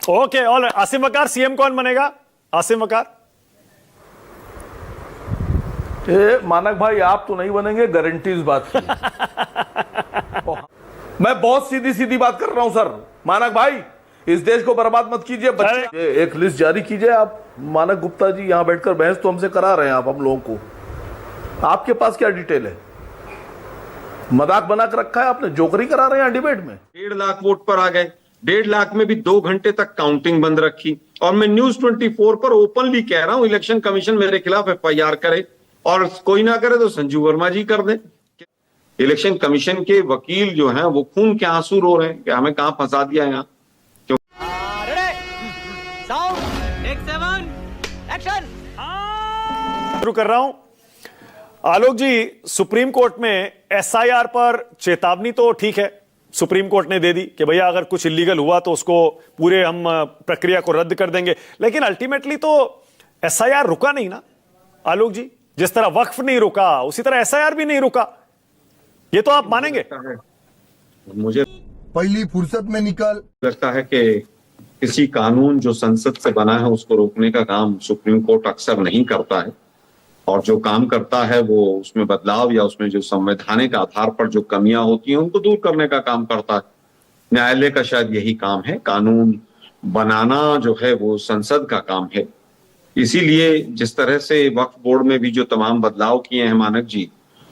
Okay, all Asim Waqar CM कौन बनेगा? आसिम वकार। मानक भाई आप तो नहीं बनेंगे, गारंटी इस बात की। मैं बहुत सीधी सीधी बात कर रहा हूं सर। मानक भाई इस देश को बर्बाद मत कीजिए। बच्चे एक लिस्ट जारी कीजिए आप। मानक गुप्ता जी यहां बैठकर बहस तो हमसे करा रहे हैं आप हम लोगों को। आपके पास क्या डिटेल है? मजाक बना कर रखा है आपने, जोकरी करा रहे हैं डिबेट में। 1.5 लाख वोट पर आ गए। 1.5 लाख में भी 2 घंटे तक काउंटिंग बंद रखी। और मैं न्यूज 24 पर ओपनली कह रहा हूं, इलेक्शन कमीशन मेरे खिलाफ एफआईआर करे, और कोई ना करे तो संजू वर्मा जी कर दें। इलेक्शन कमीशन के वकील जो हैं वो खून के आंसू रो रहे हैं कि हमें कहां फंसा दिया यहाँ। शुरू कर रहा हूं। आलोक जी, सुप्रीम कोर्ट में एसआईआर पर चेतावनी तो ठीक है, सुप्रीम कोर्ट ने दे दी कि भैया अगर कुछ इलीगल हुआ तो उसको पूरे हम प्रक्रिया को रद्द कर देंगे, लेकिन अल्टीमेटली तो एसआईआर रुका नहीं ना आलोक जी। जिस तरह वक्फ नहीं रुका उसी तरह एसआईआर भी नहीं रुका, ये तो आप मानेंगे? मुझे पहली फुर्सत में निकल लगता है कि किसी कानून जो संसद से बना है उसको रोकने का काम सुप्रीम कोर्ट अक्सर नहीं करता है, और जो काम करता है वो उसमें बदलाव या उसमें जो संवैधानिक आधार पर जो कमियां होती हैं उनको दूर करने का काम करता है। न्यायालय का शायद यही काम है। कानून बनाना जो है वो संसद का काम है। इसीलिए जिस तरह से वक्फ बोर्ड में भी जो तमाम बदलाव किए हैं मानक जी,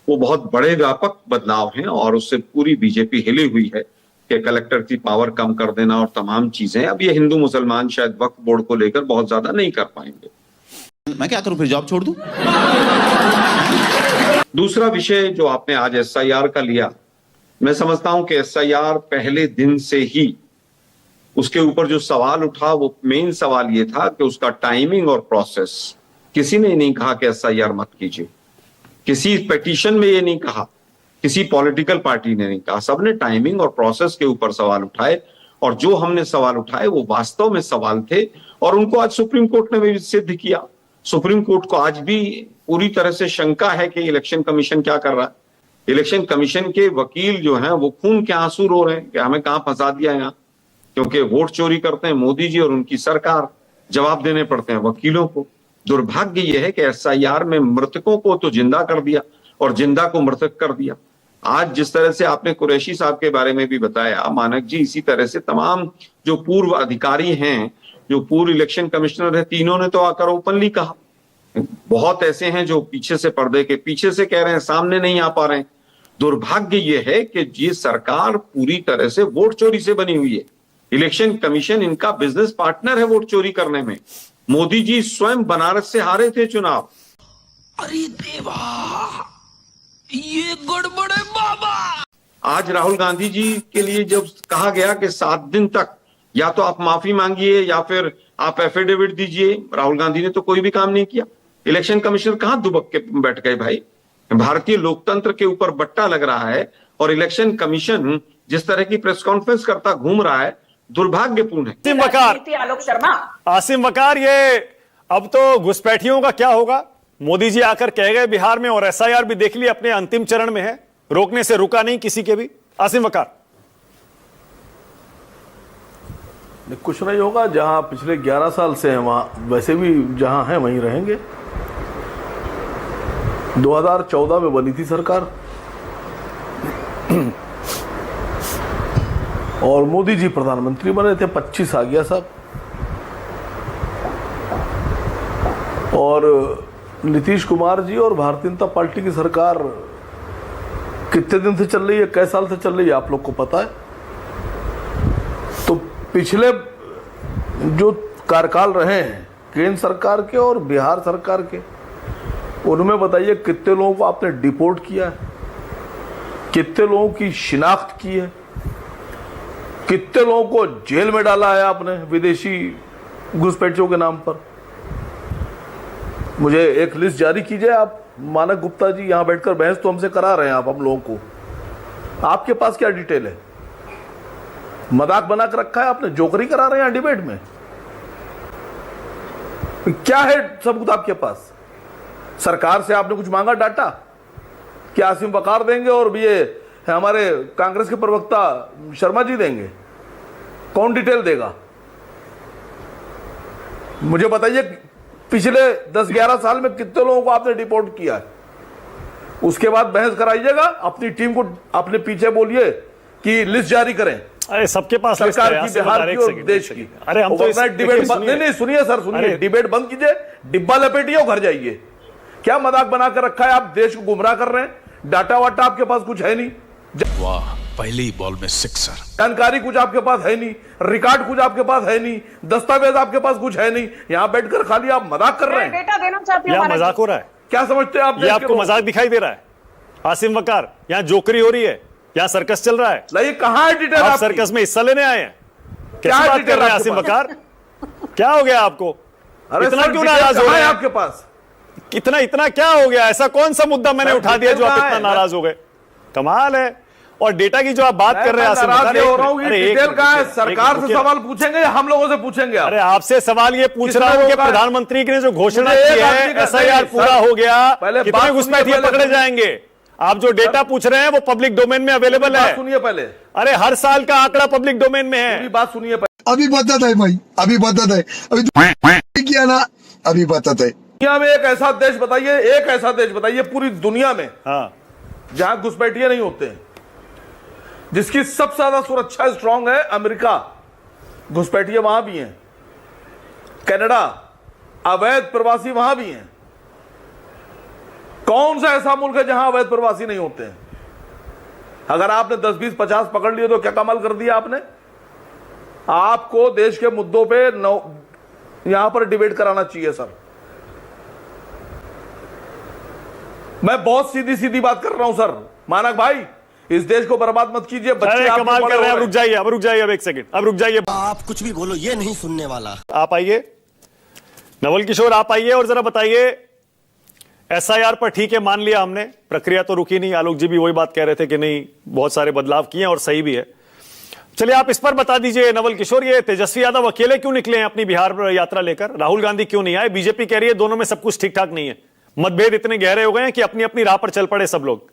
वो बहुत बड़े व्यापक बदलाव हैं, और उससे पूरी बीजेपी हिली हुई है कि कलेक्टर की पावर कम कर देना और तमाम चीजें। अब ये हिंदू मुसलमान शायद वक्फ बोर्ड को लेकर बहुत ज्यादा नहीं कर पाएंगे। मैं क्या करूं, फिर जॉब छोड़ दूं? दूसरा विषय जो आपने आज एसआईआर का लिया, मैं समझता हूं कि एसआईआर पहले दिन से ही उसके ऊपर जो सवाल उठा वो मेन सवाल ये था कि उसका टाइमिंग और प्रोसेस। किसी ने नहीं कहा कि एसआईआर मत कीजिए, किसी पिटीशन में ये नहीं कहा, किसी पॉलिटिकल पार्टी ने नहीं कहा, सबने टाइमिंग और प्रोसेस के ऊपर सवाल उठाए, और जो हमने सवाल उठाए वो वास्तव में सवाल थे, और उनको आज सुप्रीम कोर्ट ने भी सिद्ध किया। सुप्रीम कोर्ट को आज भी पूरी तरह से शंका है कि इलेक्शन कमीशन क्या कर रहा है। इलेक्शन कमीशन के वकील जो हैं वो खून के आंसू रो रहे हैं कि हमें कहां फंसा दिया यहाँ, क्योंकि वोट चोरी करते हैं मोदी जी और उनकी सरकार, जवाब देने पड़ते हैं वकीलों को। दुर्भाग्य यह है कि एसआईआर में मृतकों को तो जिंदा कर दिया और जिंदा को मृतक कर दिया। आज जिस तरह से आपने कुरैशी साहब के बारे में भी बताया मानक जी, इसी तरह से तमाम जो पूर्व अधिकारी हैं, जो पूर्व इलेक्शन कमिश्नर है, तीनों ने तो आकर ओपनली कहा। बहुत ऐसे हैं जो पीछे से पर्दे के पीछे से कह रहे हैं, सामने नहीं आ पा रहे हैं। दुर्भाग्य यह है कि ये सरकार पूरी तरह से वोट चोरी से बनी हुई है। इलेक्शन कमीशन इनका बिजनेस पार्टनर है वोट चोरी करने में। मोदी जी स्वयं बनारस से हारे थे चुनाव। अरे देवा, ये गड़बड़ है बाबा। आज राहुल गांधी जी के लिए जब कहा गया कि 7 दिन तक या तो आप माफी मांगिए या फिर आप एफिडेविट दीजिए, राहुल गांधी ने तो कोई भी काम नहीं किया। इलेक्शन कमिश्नर कहां दुबक के बैठ गए भाई? भारतीय लोकतंत्र के ऊपर बट्टा लग रहा है, और इलेक्शन कमीशन जिस तरह की प्रेस कॉन्फ्रेंस करता घूम रहा है, दुर्भाग्यपूर्ण है। आसिम वकार, आलोक शर्मा, आसिम वकार, ये अब तो घुसपैठियों का क्या होगा? मोदी जी आकर कह गए बिहार में, और एसआईआर भी देख ली अपने अंतिम चरण में है, रोकने से रुका नहीं किसी के भी। आसिम वकार, कुछ नहीं होगा। जहां पिछले 11 साल से हैं वहां वैसे भी जहां हैं वहीं रहेंगे। 2014 में बनी थी सरकार, और मोदी जी प्रधानमंत्री बने थे। 25 आ गया साहब, और नीतीश कुमार जी और भारतीय जनता पार्टी की सरकार कितने दिन से चल रही है, कई साल से चल रही है, आप लोग को पता है। तो पिछले जो कार्यकाल रहे हैं केंद्र सरकार के और बिहार सरकार के, उनमें बताइए कितने लोगों को आपने डिपोर्ट किया है, कितने लोगों की शिनाख्त की है, कितने लोगों को जेल में डाला है आपने विदेशी घुसपैठियों के नाम पर। मुझे एक लिस्ट जारी कीजिए आप। मानक गुप्ता जी यहां बैठकर बहस तो हमसे करा रहे हैं आप हम लोगों को। आपके पास क्या डिटेल है? मजाक बना कर रखा है आपने, जोकरी करा रहे हैं डिबेट में। क्या है सबूत आपके पास? सरकार से आपने कुछ मांगा डाटा? क्या आसिम वकार देंगे और ये हमारे कांग्रेस के प्रवक्ता शर्मा जी देंगे? कौन डिटेल देगा? मुझे बताइए पिछले 10-11 साल में कितने लोगों को आपने डिपोर्ट किया है? उसके बाद बहस कराइएगा, अपनी टीम को अपने पीछे बोलिए कि लिस्ट जारी करें अरे सबके पास सरकार की, बिहार की और देश की। अरे हम तो डिबेट बंद नहीं, सुनिए सर, सुनिए, डिबेट बंद कीजिए, डिब्बा लपेटिए और घर जाइए। क्या मजाक बना कर रखा है? आप देश को गुमराह कर रहे हैं। डाटा वाटा आपके पास कुछ है नहीं, वाह पहली बॉल में सिक्सर। जानकारी कुछ आपके पास है नहीं, रिकॉर्ड कुछ आपके पास है नहीं, दस्तावेज आपके पास कुछ है नहीं, यहां बैठकर खाली आप मजाक कर रहे हैं। डेटा देना चाहती हूं। यहाँ मजाक हो रहा है? क्या समझते हैं आप? ये आपको मजाक दिखाई दे रहा है आसिम वकार? यहाँ जोकरी हो रही है, यहाँ सर्कस चल रहा है। नहीं, कहां है डिटेल? आप सर्कस में हिस्सा लेने आए हैं? क्या कैसी बात डिटेल कर रहे हैं आपके आसिम पास? वकार? क्या हो गया आपको? अरे इतना सर, क्यों नाराज हो कहां रहे है हैं आपके पास? इतना इतना क्या हो गया? ऐसा कौन सा मुद्दा मैंने सर, उठा दिया जो आप डिटेल इतना कहां है? नाराज हो गए? कमाल है। और डेटा की जो आप बात कर रहे हैं आसिम वकार, हो रहा हूं, अरे एक डिटेल कहां है? मिनट, सरकार से सवाल पूछेंगे या हम लोगों से पूछेंगे? अरे आपसे सवाल ये पूछ रहा हूं कि प्रधानमंत्री ने जो घोषणा की है एसआईआर पूरा हो गया, कितने घुसपैठिए पकड़े जाएंगे? आप जो डेटा पूछ रहे हैं वो पब्लिक डोमेन में अवेलेबल है। सुनिए पहले, अरे हर साल का आंकड़ा पब्लिक डोमेन में है। पूरी बात सुनिए पहले। अभी बताता है भाई, अभी बताता है, अभी किया ना, अभी बताता है। दुनिया में एक ऐसा देश बताइए, एक ऐसा देश बताइए पूरी दुनिया में हाँ, जहां घुसपैठिए नहीं होते हैं, जिसकी सबसे ज्यादा सुरक्षा स्ट्रांग है। अमेरिका, घुसपैठिए वहां भी हैं। कनाडा, अवैध प्रवासी वहां भी हैं। कौन सा ऐसा मुल्क है जहां अवैध प्रवासी नहीं होते हैं? अगर आपने 10, 20, 50 पकड़ लिए तो क्या कमाल कर दिया आपने? आपको देश के मुद्दों पे यहां पर डिबेट कराना चाहिए सर। मैं बहुत सीधी सीधी बात कर रहा हूं सर। मानक भाई, इस देश को बर्बाद मत कीजिए। बच्चे अरे आपके कमाल बड़े कर रहे हैं। हो अब रुक जाइए, अब रुक जाइए, अब एक सेकंड, अब रुक जाइए। आप कुछ भी बोलो, ये नहीं सुनने वाला। आप आइए, नवल किशोर आप आइए और जरा बताइए, एसआईआर पर ठीक है मान लिया हमने, प्रक्रिया तो रुकी नहीं। आलोक जी भी वही बात कह रहे थे कि नहीं, बहुत सारे बदलाव किए और सही भी है। चलिए आप इस पर बता दीजिए नवल किशोर, ये तेजस्वी यादव अकेले क्यों निकले हैं अपनी बिहार यात्रा लेकर? राहुल गांधी क्यों नहीं आए? बीजेपी कह रही है दोनों में सब कुछ ठीक ठाक नहीं है, मतभेद इतने गहरे हो गए हैं कि अपनी अपनी राह पर चल पड़े सब लोग।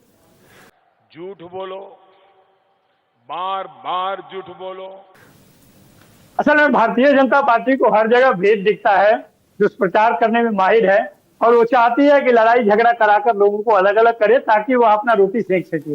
झूठ बोलो, बार बार झूठ बोलो। असल में भारतीय जनता पार्टी को हर जगह भेद दिखता है, दुष्प्रचार करने में माहिर है, और वो चाहती है कि लड़ाई झगड़ा कराकर लोगों को अलग अलग करे ताकि वो अपना रोटी सेक सके।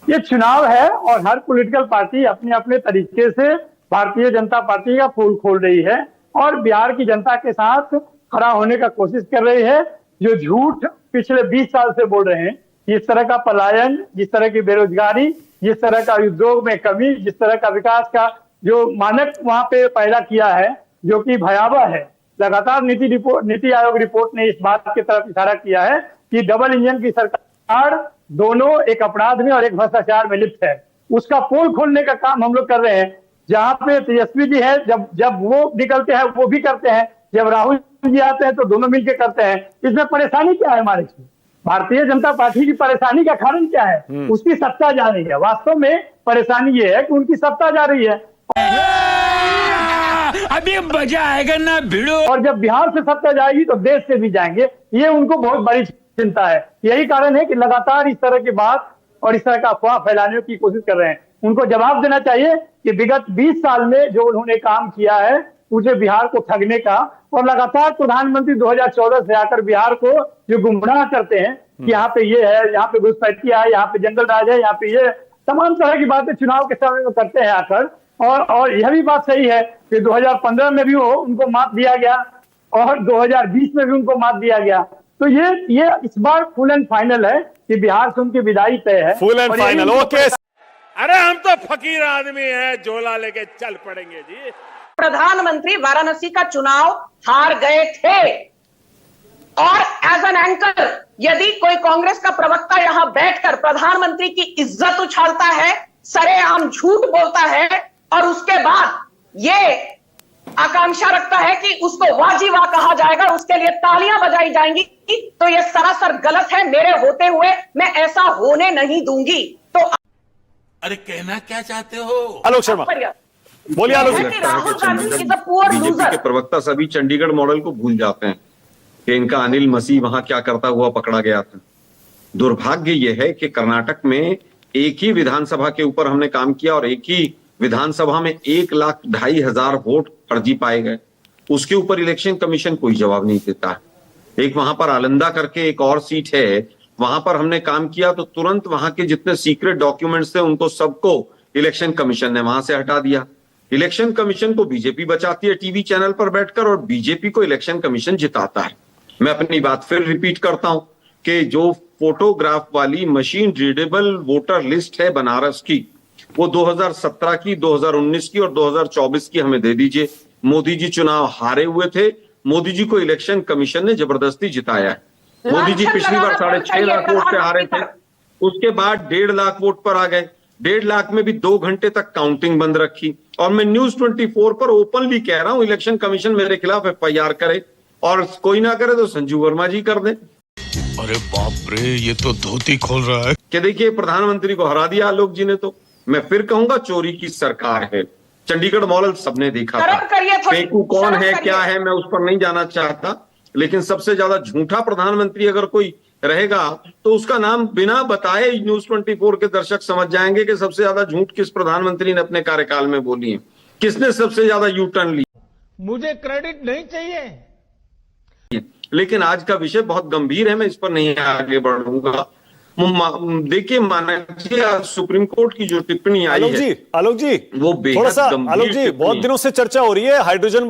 ये चुनाव है और हर पॉलिटिकल पार्टी अपने अपने तरीके से भारतीय जनता पार्टी का पोल खोल रही है और बिहार की जनता के साथ खड़ा होने का कोशिश कर रही है। जो झूठ पिछले 20 साल से बोल रहे हैं, जिस तरह का पलायन, जिस तरह की बेरोजगारी, जिस तरह का उद्योग में कमी, जिस तरह का विकास का जो मानक वहां पे पैदा किया है, जो कि भयावह है। लगातार नीति आयोग रिपोर्ट ने इस बात की तरफ इशारा किया है कि डबल इंजन की सरकार दोनों एक अपराध में और एक भ्रष्टाचार में लिप्त है। उसका पोल खोलने का काम हम लोग कर रहे हैं। जहां पे तेजस्वी जी है, जब वो निकलते हैं वो भी करते हैं, जब राहुल जी आते हैं तो दोनों मिलकर करते हैं। इसमें परेशानी क्या है हमारे? भारतीय जनता पार्टी की परेशानी का कारण क्या है? उसकी सत्ता जा रही है। वास्तव में परेशानी ये है कि उनकी सत्ता जा रही है। अभी मजा आएगा ना भिड़ो। और जब बिहार से सत्ता जाएगी तो देश से भी जाएंगे। ये उनको बहुत बड़ी चिंता है। यही कारण है कि लगातार इस तरह की बात और इस तरह का अफवाह फैलाने की कोशिश कर रहे हैं। उनको जवाब देना चाहिए कि विगत 20 साल में जो उन्होंने काम किया है उसे बिहार को ठगने का, और लगातार प्रधानमंत्री 2014 से आकर बिहार को जो गुमराह करते हैं कि यहाँ पे ये है, यहाँ पे घुसपैठिया है, यहाँ पे जंगल राज है, यहाँ पे ये तमाम तरह की बातें चुनाव के समय में करते हैं आकर। और यह भी बात सही है कि 2015 में भी उनको मात दिया गया और 2020 में भी उनको मात दिया गया। तो ये इस बार फुल एंड फाइनल है कि बिहार से उनकी विदाई तय है। Full and final, okay. अरे हम तो फकीर आदमी हैं, झोला लेके चल पड़ेंगे जी। प्रधानमंत्री वाराणसी का चुनाव हार गए थे और एज एन एंकर यदि कोई कांग्रेस का प्रवक्ता यहां बैठकर प्रधानमंत्री की इज्जत उछालता है, सरेआम झूठ बोलता है और उसके बाद ये आकांक्षा रखता है कि उसको वाजीवा कहा जाएगा, उसके लिए तालियां बजाई जाएंगी, तो ये सरासर गलत है। मेरे होते हुए मैं ऐसा होने नहीं दूंगी। तो अरे कहना क्या चाहते हो? आलोक शर्मा बोलिए। Alok ji, Rahul Gandhi is a poor BJP loser. के प्रवक्ता सभी चंडीगढ़ मॉडल को भूल जाते हैं कि इनका अनिल मसीह वहां क्या करता हुआ पकड़ा गया था। दुर्भाग्य यह है कि कर्नाटक में एक ही विधानसभा के ऊपर हमने काम किया और एक ही विधानसभा में 1,02,500 वोट फर्जी पाए गए। उसके ऊपर इलेक्शन कमीशन कोई जवाब नहीं देता है। एक वहां पर आलंदा करके एक और सीट है, वहां पर हमने काम किया तो तुरंत वहां के जितने सीक्रेट डॉक्यूमेंट्स थे उनको सबको इलेक्शन कमीशन ने वहां से हटा दिया। इलेक्शन कमीशन को बीजेपी बचाती है टीवी चैनल पर बैठकर, और बीजेपी को इलेक्शन कमीशन जिताता है। मैं अपनी बात फिर रिपीट करता हूं कि जो फोटोग्राफ वाली मशीन रीडेबल वोटर लिस्ट है बनारस की, वो 2017 की, 2019 की और 2024 की हमें दे दीजिए। मोदी जी चुनाव हारे हुए थे, मोदी जी को इलेक्शन कमीशन ने जबरदस्ती जिताया है। मोदी जी पिछली बार 6.5 लाख वोट पे हारे थे, उसके बाद 1.5 लाख वोट पर आ गए। 1.5 लाख में भी 2 घंटे तक काउंटिंग बंद रखी। और मैं न्यूज 24 पर ओपनली कह रहा हूं, इलेक्शन कमीशन मेरे खिलाफ FIR करे, और कोई ना करे तो संजू वर्मा जी कर दें। अरे बाप रे, ये तो धोती खोल रहा है। कि देखिए प्रधानमंत्री को हरा दिया आलोक जी ने, तो मैं फिर कहूंगा चोरी की सरकार है। चंडीगढ़ मॉडल सबने देखा था। फेंकू कौन है, क्या है, मैं उस पर नहीं जाना चाहता, लेकिन सबसे ज्यादा झूठा प्रधानमंत्री अगर कोई रहेगा तो उसका नाम बिना बताए न्यूज 24 के दर्शक समझ जाएंगे कि सबसे ज्यादा झूठ किस प्रधानमंत्री ने अपने कार्यकाल में बोली है, किसने सबसे ज्यादा यू टर्न ली। मुझे क्रेडिट नहीं चाहिए, लेकिन आज का विषय बहुत गंभीर है, मैं इस पर नहीं आगे बढ़ूंगा। देखिए मानक जी, आज सुप्रीम कोर्ट की जो टिप्पणी आई है, आलोक जी वो थोड़ा सा, आलोक जी टिप्पणी बहुत दिनों से चर्चा हो रही है हाइड्रोजन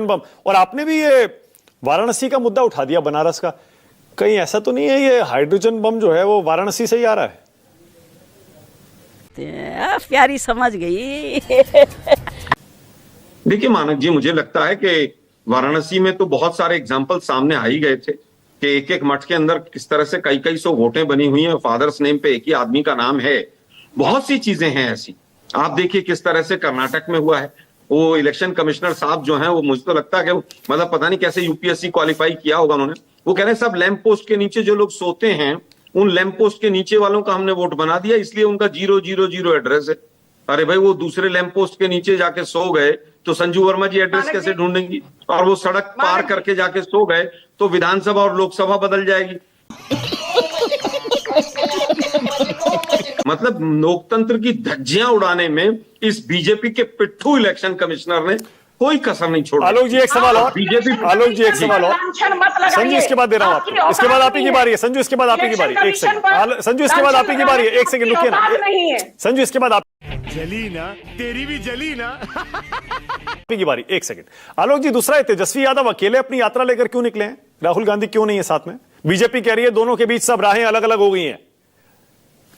बम, और आपने भी ये वाराणसी का मुद्दा उठा दिया, बनारस का। कहीं ऐसा तो नहीं है ये हाइड्रोजन बम जो है वो वाराणसी से ही आ रहा है? प्यारी समझ गई। देखिए मानक जी, मुझे लगता है कि वाराणसी में तो बहुत सारे एग्जाम्पल सामने आ ही गए थे कि एक एक मठ के अंदर किस तरह से कई सौ वोटें बनी हुई हैं, फादर्स नेम पे एक ही आदमी का नाम है। बहुत सी चीजें हैं ऐसी। आप देखिए किस तरह से कर्नाटक में हुआ है। वो इलेक्शन कमिश्नर साहब जो हैं, वो मुझे तो लगता है कि मतलब पता नहीं कैसे UPSC क्वालिफाई किया होगा उन्होंने। वो कह रहे हैं सब लैंप पोस्ट के नीचे जो लोग सोते हैं, उन लैंप पोस्ट के नीचे वालों का हमने वोट बना दिया, इसलिए उनका 000 एड्रेस है। अरे भाई, वो दूसरे लैंप पोस्ट के नीचे जाके सो गए तो संजू वर्मा जी एड्रेस कैसे ढूंढेंगी? और वो सड़क पार करके जाके सो गए तो विधानसभा और लोकसभा बदल जाएगी। मतलब लोकतंत्र की धज्जियां उड़ाने में इस बीजेपी के पिट्ठू इलेक्शन कमिश्नर ने कोई कसर नहीं छोड़ा। आलोक जी एक सवाल और, बीजेपी, आलोक जी एक सवाल और, संजू इसके बाद दे रहा हूं आपको, इसके बाद आप ही की बारी है। संजू इसके बाद आप ही की बारी, एक सेकंड। संजू इसके बाद आप ही की बारी है, एक सेकंड रुकिए ना। संजू इसके बाद आप जली ना, तेरी भी जली ना। की बारी, एक सेकंड। आलोक जी दूसरा है, तेजस्वी यादव अकेले अपनी यात्रा लेकर क्यों निकले हैं? राहुल गांधी क्यों नहीं है साथ में? बीजेपी कह रही है दोनों के बीच सब राहें अलग अलग हो गई हैं।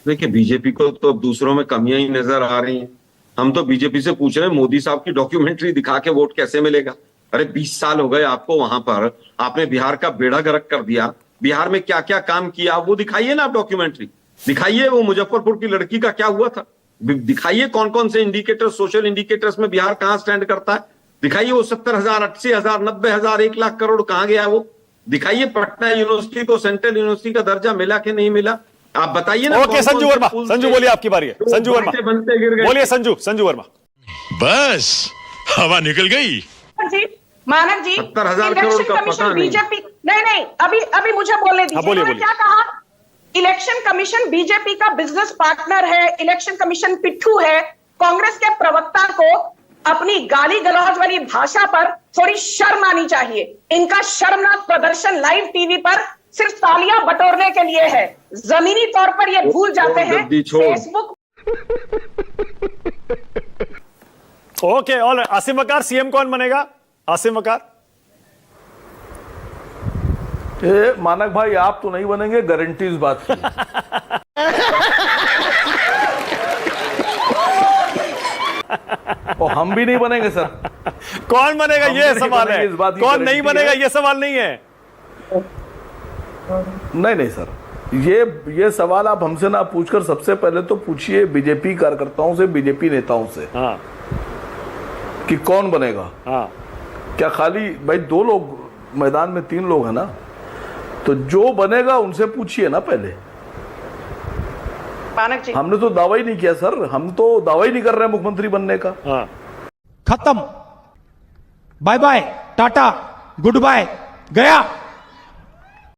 देखिए बीजेपी को तो अब दूसरों में कमियां ही नजर आ रही हैं। हम तो बीजेपी से पूछ रहे हैं, मोदी साहब की डॉक्यूमेंट्री दिखा के वोट कैसे मिलेगा? अरे 20 साल हो गए आपको वहां पर, आपने बिहार का बेड़ा गर्क कर दिया। बिहार में क्या क्या काम किया वो दिखाइए ना, आप डॉक्यूमेंट्री दिखाइए। वो मुजफ्फरपुर की लड़की का क्या हुआ था दिखाइए। कौन कौन से इंडिकेटर, सोशल इंडिकेटर्स में बिहार कहां स्टैंड करता है दिखाइए। वो 70,000, 80,000, 90,000, 1 लाख करोड़ कहां गया वो दिखाइए। पटना यूनिवर्सिटी को सेंट्रल यूनिवर्सिटी का दर्जा मिला कि नहीं मिला, आप बताइए ना। ओके संजू वर्मा, संजू बोलिए, आपकी बारी है। संजू वर्मा बोलिए, संजू वर्मा। बस हवा निकल गई। मानव जी, 70,000 करोड़ का पता नहीं। बीजेपी नहीं, अभी मुझे बोलने दीजिए। बोलिए। क्या कहा? इलेक्शन कमीशन बीजेपी का बिजनेस पार्टनर है, इलेक्शन कमीशन पिट्ठू है। कांग्रेस के प्रवक्ता को अपनी गाली गलौज वाली भाषा पर थोड़ी शर्म आनी चाहिए। इनका शर्मनाक प्रदर्शन लाइव टीवी पर सिर्फ तालियां बटोरने के लिए है। जमीनी तौर पर ये भूल जाते हैं Facebook. Okay, all right. Asim Waqar CM कौन बनेगा? आसिम वकार। मानक भाई आप तो नहीं बनेंगे, गारंटी इस बात की। और हम भी नहीं बनेंगे सर। कौन बनेगा ये सवाल है, कौन नहीं बनेगा ये सवाल नहीं है। नहीं सर, ये सवाल आप हमसे ना पूछकर सबसे पहले तो पूछिए बीजेपी कार्यकर्ताओं से, बीजेपी नेताओं से। हाँ। कि कौन बनेगा। हाँ। क्या खाली भाई 2 लोग मैदान में, 3 लोग हैं ना, तो जो बनेगा उनसे पूछिए ना पहले। हमने तो दावा ही नहीं किया सर, हम तो दावा ही नहीं कर रहे हैं मुख्यमंत्री बनने का। हाँ। खत्म, bye bye, tata, goodbye, गया।